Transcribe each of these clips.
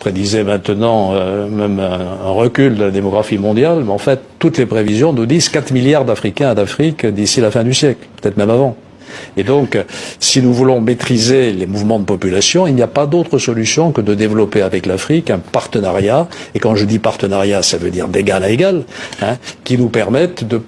prédisait maintenant même un recul de la démographie mondiale, mais en fait, toutes les prévisions nous disent 4 milliards d'Africains d'Afrique d'ici la fin du siècle, peut-être même avant. Et donc, si nous voulons maîtriser les mouvements de population, il n'y a pas d'autre solution que de développer avec l'Afrique un partenariat, et quand je dis partenariat, ça veut dire d'égal à égal, qui nous permette de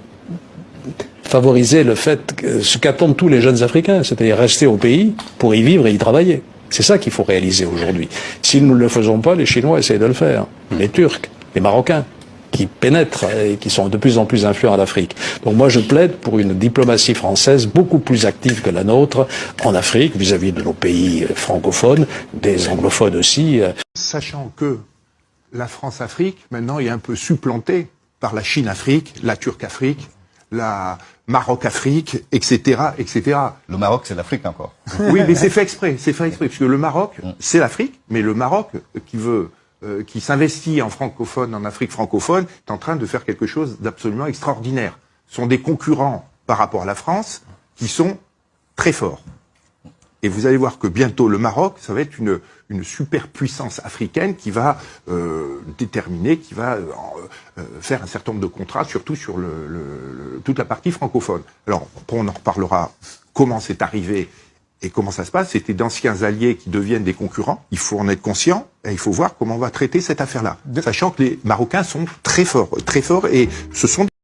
favoriser le fait, ce qu'attendent tous les jeunes Africains, c'est-à-dire rester au pays pour y vivre et y travailler. C'est ça qu'il faut réaliser aujourd'hui. Si nous ne le faisons pas, les Chinois essayent de le faire, les Turcs, les Marocains, qui pénètrent et qui sont de plus en plus influents en Afrique. Donc moi je plaide pour une diplomatie française beaucoup plus active que la nôtre en Afrique, vis-à-vis de nos pays francophones, des anglophones aussi. Sachant que la France-Afrique, maintenant, est un peu supplantée par la Chine-Afrique, la Turque-Afrique, la Maroc-Afrique, etc., etc. Le Maroc, c'est l'Afrique encore. Oui, mais c'est fait exprès, parce que le Maroc, c'est l'Afrique, mais le Maroc qui s'investit en francophone, en Afrique francophone, est en train de faire quelque chose d'absolument extraordinaire. Ce sont des concurrents par rapport à la France qui sont très forts. Et vous allez voir que bientôt le Maroc, ça va être une superpuissance africaine qui va déterminer, qui va faire un certain nombre de contrats, surtout sur toute la partie francophone. Alors, on en reparlera comment c'est arrivé et comment ça se passe. C'était d'anciens alliés qui deviennent des concurrents. Il faut en être conscient et il faut voir comment on va traiter cette affaire-là. Sachant que les Marocains sont très forts, et ce sont